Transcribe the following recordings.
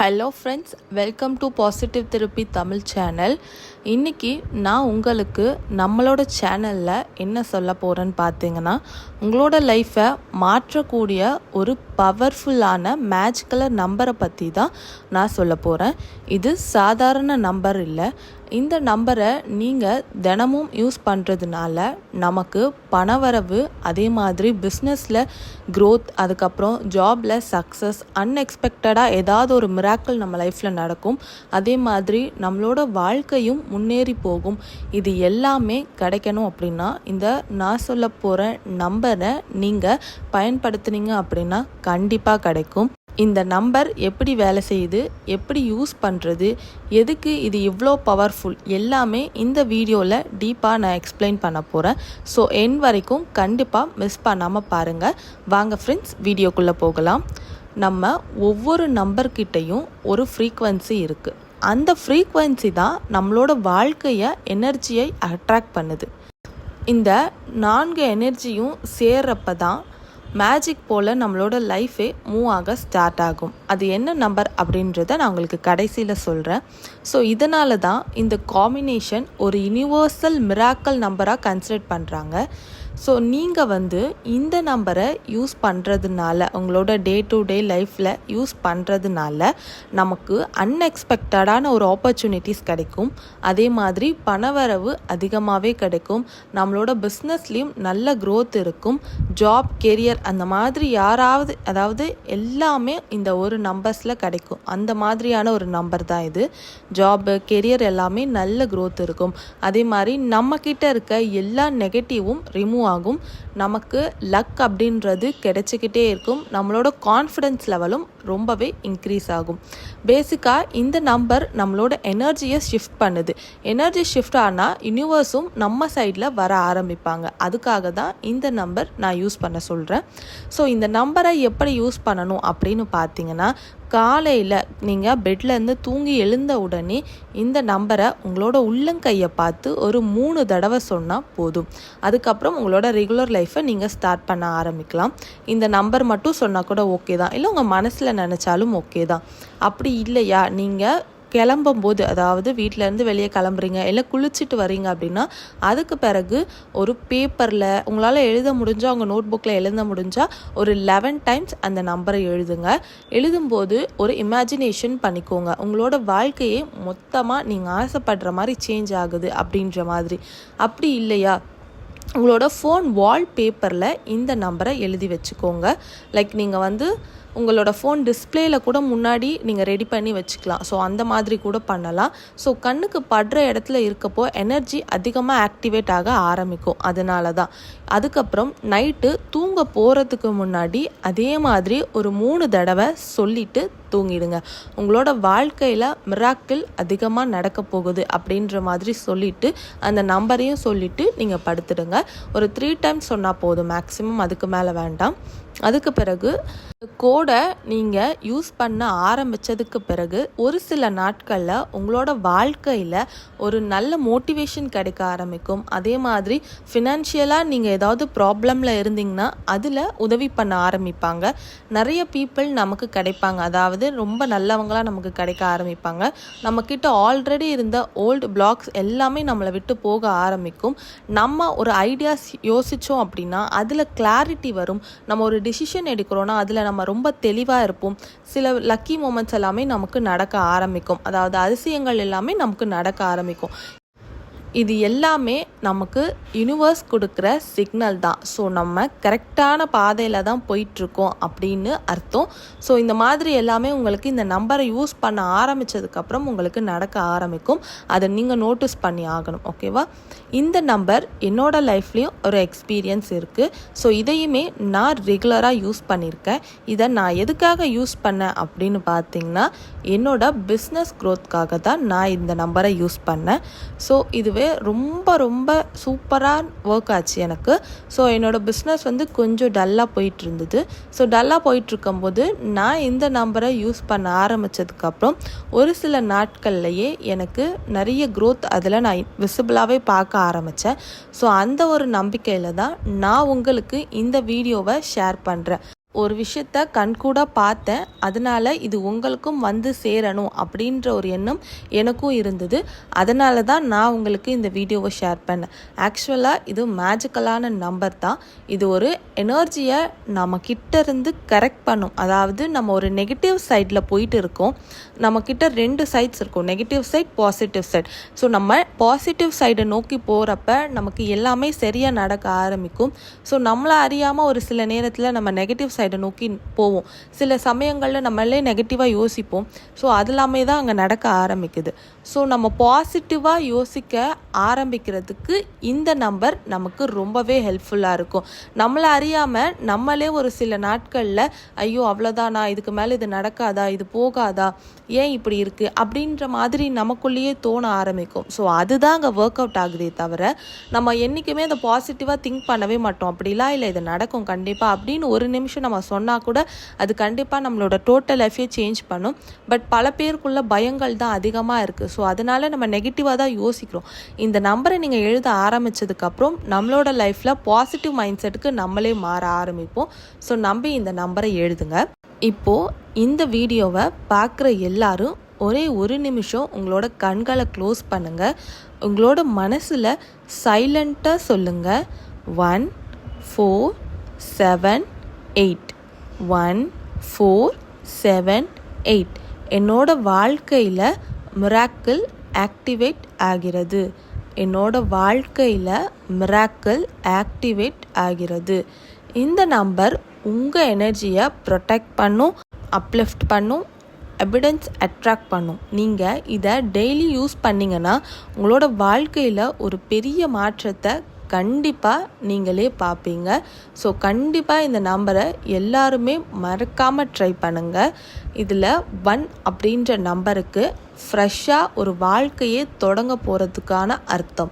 Hello friends, welcome to positive therapy Tamil channel. இன்றைக்கி நான் உங்களுக்கு நம்மளோட சேனலில் என்ன சொல்ல போகிறேன்னு பார்த்தீங்கன்னா, உங்களோட லைஃப்பை மாற்றக்கூடிய ஒரு பவர்ஃபுல்லான மேஜிக்கல் நம்பரை பற்றி தான் நான் சொல்ல போகிறேன். இது சாதாரண நம்பர் இல்லை. இந்த நம்பரை நீங்கள் தினமும் யூஸ் பண்ணுறதுனால நமக்கு பணவரவு, அதே மாதிரி பிஸ்னஸில் க்ரோத், அதுக்கப்புறம் ஜாபில் சக்ஸஸ், அன்எக்ஸ்பெக்டடாக ஏதாவது ஒரு மிராக்கிள் நம்ம லைஃப்பில் நடக்கும். அதே மாதிரி நம்மளோட வாழ்க்கையும் முன்னேறி போகும். இது எல்லாமே கிடைக்கணும் அப்படின்னா இந்த நான் சொல்ல போகிற நம்பரை நீங்கள் பயன்படுத்துனீங்க அப்படின்னா கண்டிப்பாக கிடைக்கும். இந்த நம்பர் எப்படி வேலை செய்யுது, எப்படி யூஸ் பண்ணுறது, எதுக்கு இது இவ்வளோ பவர்ஃபுல், எல்லாமே இந்த வீடியோவில் டீப்பாக நான் எக்ஸ்பிளைன் பண்ண போகிறேன். ஸோ எண்ட் வரைக்கும் கண்டிப்பாக மிஸ் பண்ணாமல் பாருங்கள். வாங்க ஃப்ரெண்ட்ஸ், வீடியோக்குள்ளே போகலாம். நம்ம ஒவ்வொரு நம்பர்கிட்டையும் ஒரு ஃப்ரீக்வன்சி இருக்குது. அந்த ஃப்ரீக்வன்சி தான் நம்மளோட வாழ்க்கையை, எனர்ஜியை அட்ராக்ட் பண்ணுது. இந்த 4 எனர்ஜியும் சேர்றப்ப தான் மேஜிக் போல் நம்மளோட லைஃபே மூவ் ஆக ஸ்டார்ட் ஆகும். அது என்ன நம்பர் அப்படின்றத நான் உங்களுக்கு கடைசியில் சொல்கிறேன். ஸோ இதனால தான் இந்த காம்பினேஷன் ஒரு யூனிவர்சல் மிராக்கல் நம்பராக கன்சிடர் பண்ணுறாங்க. ஸோ நீங்கள் இந்த நம்பரை யூஸ் பண்ணுறதுனால, உங்களோட டே டு டே லைஃப்பில் யூஸ் பண்ணுறதுனால நமக்கு அன்எக்ஸ்பெக்டடான ஒரு ஆப்பர்ச்சுனிட்டிஸ் கிடைக்கும். அதே மாதிரி பணவரவு அதிகமாகவே கிடைக்கும். நம்மளோட பிஸ்னஸ்லேயும் நல்ல க்ரோத் இருக்கும். ஜாப், கெரியர், அந்த மாதிரி அதாவது எல்லாமே இந்த ஒரு நம்பர்ஸில் கிடைக்கும். அந்த மாதிரியான ஒரு நம்பர் தான் இது. ஜாப், கெரியர் எல்லாமே நல்ல க்ரோத் இருக்கும். அதே மாதிரி நம்மக்கிட்ட இருக்க எல்லா நெகட்டிவும் ரிமூவ் ஆகும். நமக்கு லக் அப்படின்றது கிடைச்சிக்கிட்டே இருக்கும். நம்மளோட கான்ஃபிடென்ஸ் லெவலும் ரொம்பவே இன்க்ரீஸ் ஆகும். பேசிக்காக இந்த நம்பர் நம்மளோட எனர்ஜியை ஷிஃப்ட் பண்ணுது. எனர்ஜி ஷிஃப்ட் ஆனால் யூனிவர்ஸும் நம்ம சைடில் வர ஆரம்பிப்பாங்க. அதுக்காக தான் இந்த நம்பர் நான் யூஸ் பண்ண சொல்கிறேன். ஸோ இந்த நம்பரை எப்படி யூஸ் பண்ணணும் அப்படின்னு பார்த்தீங்கன்னா, காலையில் நீங்கள் பெட்லேருந்து தூங்கி எழுந்த உடனே இந்த நம்பரை உங்களோட உள்ளங்கையை பார்த்து ஒரு 3 தடவை சொன்னால் போதும். அதுக்கப்புறம் உங்களோட ரெகுலர் லைஃப்பை நீங்கள் ஸ்டார்ட் பண்ண ஆரம்பிக்கலாம். இந்த நம்பர் மட்டும் சொன்னால் கூட ஓகே தான், இல்லை உங்கள் மனசில் நினச்சாலும் ஓகே தான். அப்படி இல்லையா, நீங்கள் கிளம்பும்போது, அதாவது வீட்டிலேருந்து வெளியே கிளம்புறீங்க, இல்லை குளிச்சுட்டு வரீங்க அப்படின்னா அதுக்கு பிறகு ஒரு பேப்பரில் உங்களால் எழுத முடிஞ்சால், உங்கள் நோட் புக்கில் எழுத முடிஞ்சால் ஒரு 11 டைம்ஸ் அந்த நம்பரை எழுதுங்க. எழுதும்போது ஒரு இமேஜினேஷன் பண்ணிக்கோங்க. உங்களோட வாழ்க்கையே மொத்தமாக நீங்கள் ஆசைப்படுற மாதிரி சேஞ்ச் ஆகுது அப்படின்ற மாதிரி. அப்படி இல்லையா, உங்களோட ஃபோன் வால்பேப்பரில் இந்த நம்பரை எழுதி வச்சுக்கோங்க. லைக் நீங்கள் உங்களோட ஃபோன் டிஸ்பிளேயில் கூட முன்னாடி நீங்கள் ரெடி பண்ணி வச்சுக்கலாம். ஸோ அந்த மாதிரி கூட பண்ணலாம். ஸோ கண்ணுக்கு படுற இடத்துல இருக்கப்போ எனர்ஜி அதிகமாக ஆக்டிவேட் ஆக ஆரம்பிக்கும். அதனால தான். அதுக்கப்புறம் நைட்டு தூங்க போகிறதுக்கு முன்னாடி அதே மாதிரி ஒரு 3 தடவை சொல்லிவிட்டு தூங்கிடுங்க. உங்களோட வாழ்க்கையில் மிராக்கிள் அதிகமாக நடக்க போகுது அப்படின்ற மாதிரி சொல்லிவிட்டு அந்த நம்பரையும் சொல்லிவிட்டு நீங்கள் படுத்துடுங்க. ஒரு 3 டைம்ஸ் சொன்னால் போதும், மேக்ஸிமம் அதுக்கு மேலே வேண்டாம். அதுக்கு பிறகு கோடை நீங்கள் யூஸ் பண்ண ஆரம்பித்ததுக்கு பிறகு ஒரு சில நாட்களில் உங்களோட வாழ்க்கையில் ஒரு நல்ல மோட்டிவேஷன் கிடைக்க ஆரம்பிக்கும். அதே மாதிரி ஃபினான்ஷியலாக நீங்கள் ஏதாவது ப்ராப்ளமில் இருந்தீங்கன்னா அதில் உதவி பண்ண ஆரம்பிப்பாங்க. நிறைய பீப்புள் நமக்கு கிடைப்பாங்க. அதாவது ரொம்ப நல்லவங்களாக நமக்கு கிடைக்க ஆரம்பிப்பாங்க. நம்மக்கிட்ட ஆல்ரெடி இருந்த ஓல்டு பிளாக்ஸ் எல்லாமே நம்மளை விட்டு போக ஆரம்பிக்கும். நம்ம ஒரு ஐடியாஸ் யோசித்தோம் அப்படின்னா அதில் கிளாரிட்டி வரும். நம்ம ஒரு டிசிஷன் எடுக்கிறோன்னா அதில் நம்ம ரொம்ப தெளிவாக இருப்போம். சில லக்கி மூமெண்ட்ஸ் எல்லாமே நமக்கு நடக்க ஆரம்பிக்கும். அதாவது அதிசயங்கள் எல்லாமே நமக்கு நடக்க ஆரம்பிக்கும். இது எல்லாமே நமக்கு யூனிவர்ஸ் கொடுக்குற சிக்னல் தான். ஸோ நம்ம கரெக்டான பாதையில் தான் போயிட்டுருக்கோம் அப்படின்னு அர்த்தம். ஸோ இந்த மாதிரி எல்லாமே உங்களுக்கு இந்த நம்பரை யூஸ் பண்ண ஆரம்பித்ததுக்கப்புறம் உங்களுக்கு நடக்க ஆரம்பிக்கும். அதை நீங்கள் நோட்டீஸ் பண்ணி ஆகணும். ஓகேவா? இந்த நம்பர் என்னோட லைஃப்லேயும் ஒரு எக்ஸ்பீரியன்ஸ் இருக்குது. ஸோ இதையுமே நான் ரெகுலராக யூஸ் பண்ணியிருக்கேன். இதை நான் எதுக்காக யூஸ் பண்ணேன் அப்படின்னு பார்த்தீங்கன்னா, என்னோட பிஸ்னஸ் க்ரோத்காக தான் நான் இந்த நம்பரை யூஸ் பண்ணேன். ஸோ இதுவே ரொம்ப ரொம்ப சூப்பராக ஒர்க் ஆச்சு எனக்கு. ஸோ என்னோடய பிஸ்னஸ் கொஞ்சம் டல்லாக போயிட்டு இருந்தது. ஸோ டல்லாக போயிட்டுருக்கும்போது நான் இந்த நம்பரை யூஸ் பண்ண ஆரம்பித்ததுக்கப்புறம் ஒரு சில நாட்கள்லையே எனக்கு நிறைய க்ரோத் அதில் நான் விசிபிளாகவே பார்க்க ஆரம்பித்தேன். ஸோ அந்த ஒரு நம்பிக்கையில் தான் நான் உங்களுக்கு இந்த வீடியோவை ஷேர் பண்ணுறேன். ஒரு விஷயத்த கண்கூட பார்த்தேன், அதனால் இது உங்களுக்கும் வந்து சேரணும் அப்படின்ற ஒரு எண்ணம் எனக்கும் இருந்தது. அதனால தான் நான் உங்களுக்கு இந்த வீடியோவை ஷேர் பண்ணேன். ஆக்சுவலாக இது மேஜிக்கலான நம்பர் தான். இது ஒரு எனர்ஜியை நம்ம கிட்ட இருந்து கரெக்ட் பண்ணும். அதாவது நம்ம ஒரு நெகட்டிவ் சைடில் போயிட்டு இருக்கோம், நம்மக்கிட்ட 2 சைட்ஸ் இருக்கும், negative side, positive side. So நம்ம பாசிட்டிவ் சைடை நோக்கி போகிறப்ப நமக்கு எல்லாமே சரியாக நடக்க ஆரம்பிக்கும். ஸோ நம்மளை அறியாமல் ஒரு சில நேரத்தில் நம்ம நெகட்டிவ் சைடை நோக்கி போவோம். சில சமயங்களில் நம்மளே நெகட்டிவாக யோசிப்போம். ஸோ அது எல்லாமே தான் அங்கே நடக்க ஆரம்பிக்குது. ஸோ நம்ம பாசிட்டிவாக யோசிக்க ஆரம்பிக்கிறதுக்கு இந்த நம்பர் நமக்கு ரொம்பவே ஹெல்ப்ஃபுல்லாக இருக்கும். நம்மளை அறியாமல் நம்மளே ஒரு சில நாட்களில் ஐயோ அவ்வளோதானா, இதுக்கு மேலே இது நடக்காதா, இது போகாதா, ஏன் இப்படி இருக்குது அப்படின்ற மாதிரி நமக்குள்ளேயே தோண ஆரம்பிக்கும். ஸோ அதுதான் அங்கே ஒர்க் அவுட் ஆகுதே தவிர நம்ம என்றைக்குமே அதை பாசிட்டிவாக திங்க் பண்ணவே மாட்டோம். அப்படிலாம் இல்லை, இது நடக்கும் கண்டிப்பாக அப்படின்னு ஒரு நிமிஷம் நம்ம சொன்னால் கூட அது கண்டிப்பாக நம்மளோட டோட்டல் லைஃபே சேஞ்ச் பண்ணும். பட் பல பேருக்குள்ள பயங்கள் தான் அதிகமாக இருக்குது. ஸோ அதனால் நம்ம நெகட்டிவாக தான் யோசிக்கிறோம். இந்த நம்பரை நீங்கள் எழுத ஆரம்பித்ததுக்கப்புறம் நம்மளோட லைஃப்பில் பாசிட்டிவ் மைண்ட் செட்டுக்கு நம்மளே மாற ஆரம்பிப்போம். ஸோ நம்பி இந்த நம்பரை எழுதுங்க. இப்போது இந்த வீடியோவை பார்க்குற எல்லாரும் ஒரே ஒரு நிமிஷம் உங்களோட கண்களை க்ளோஸ் பண்ணுங்கள். உங்களோட மனசில் சைலண்ட்டாக சொல்லுங்கள், 1 4 7 8 1 4 7 8. என்னோட வாழ்க்கையில் மிராக்கிள் ஆக்டிவேட் ஆகிறது. என்னோட வாழ்க்கையில் மிராக்கிள் ஆக்டிவேட் ஆகிறது. இந்த நம்பர் உங்கள் எனர்ஜியை ப்ரொடெக்ட் பண்ணும், அப்லிஃப்ட் பண்ணும், எவிடன்ஸ் அட்ராக்ட் பண்ணும். நீங்கள் இதை டெய்லி யூஸ் பண்ணிங்கன்னா உங்களோட வாழ்க்கையில் ஒரு பெரிய மாற்றத்தை கண்டிப்பாக நீங்களே பார்ப்பீங்க. ஸோ கண்டிப்பாக இந்த நம்பரை எல்லாருமே மறக்காமல் ட்ரை பண்ணுங்கள். இதில் 1 அப்படின்ற நம்பருக்கு ஃப்ரெஷ்ஷாக ஒரு வாழ்க்கையே தொடங்க போகிறதுக்கான அர்த்தம்.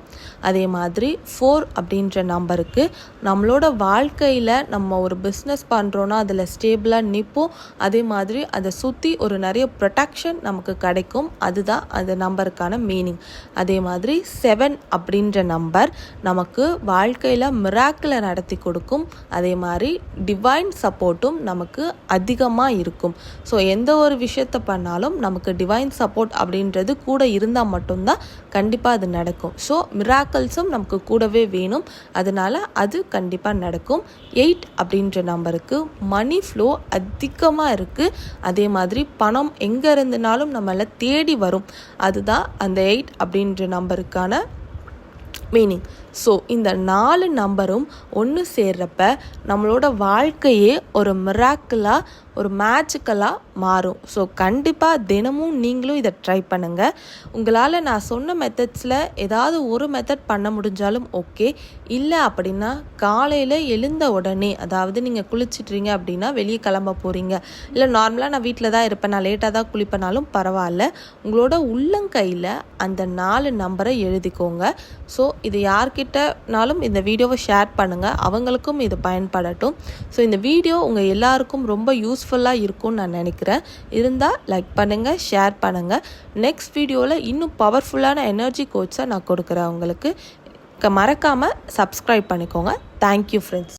அதே மாதிரி 4 அப்படின்ற நம்பருக்கு நம்மளோட வாழ்க்கையில் நம்ம ஒரு பிஸ்னஸ் பண்ணுறோன்னா அதில் ஸ்டேபிளாக நிற்போம். அதே மாதிரி அதை சுற்றி ஒரு நிறைய ப்ரொடெக்ஷன் நமக்கு கிடைக்கும். அதுதான் அந்த நம்பருக்கான மீனிங். அதே மாதிரி 7 அப்படின்ற நம்பர் நமக்கு வாழ்க்கையில் மிராக்கிளை நடத்தி கொடுக்கும். அதே மாதிரி டிவைன் சப்போர்ட்டும் நமக்கு அதிகமாக இருக்கும். ஸோ எந்த ஒரு விஷயத்தை பண்ணாலும் நமக்கு டிவைன் சப்போர்ட் அப்படின்றது கூட இருந்தால் மட்டும்தான் கண்டிப்பாக அது நடக்கும். ஸோ மிராக்கிள்ஸும் நமக்கு கூடவே வேணும். அதனால் அது கண்டிப்பாக நடக்கும். 8 அப்படின்ற நம்பருக்கு மணி ஃப்ளோ அதிகமாக இருக்குது. அதே மாதிரி பணம் எங்கே இருந்துனாலும் நம்மளை தேடி வரும். அதுதான் அந்த 8 அப்படின்ற நம்பருக்கான மீனிங். ஸோ இந்த 4 நம்பரும் ஒன்று சேர்றப்ப நம்மளோட வாழ்க்கையே ஒரு மிராக்கிளாக, ஒரு மேஜிக்கலாக மாறும். ஸோ கண்டிப்பாக தினமும் நீங்களும் இதை ட்ரை பண்ணுங்கள். உங்களால் நான் சொன்ன மெத்தட்ஸில் ஏதாவது ஒரு மெத்தட் பண்ண முடிஞ்சாலும் ஓகே. இல்லை அப்படின்னா காலையில் எழுந்த உடனே, அதாவது நீங்கள் குளிச்சிட்றீங்க அப்படின்னா வெளியே கிளம்ப போகிறீங்க, இல்லை நார்மலாக நான் வீட்டில் தான் இருப்பேன், நான் லேட்டாக தான் குளிப்பேனாலும் பரவாயில்ல, உங்களோட உள்ளங்கையில் அந்த 4 நம்பரை எழுதிக்கோங்க. ஸோ இது யார்கிட்டனாலும் இந்த வீடியோவை ஷேர் பண்ணுங்கள், அவங்களுக்கும் இது பயன்படட்டும். ஸோ இந்த வீடியோ உங்கள் எல்லாருக்கும் ரொம்ப யூஸ்ஃபுல்லாக இருக்கும்னு நான் நினைக்கிறேன். இருந்தால் லைக் பண்ணுங்கள், ஷேர் பண்ணுங்கள். நெக்ஸ்ட் வீடியோவில் இன்னும் பவர்ஃபுல்லான எனர்ஜி கோட்ஸை நான் கொடுக்குறேன் உங்களுக்கு. மறக்காமல் சப்ஸ்கிரைப் பண்ணிக்கோங்க. Thank you friends.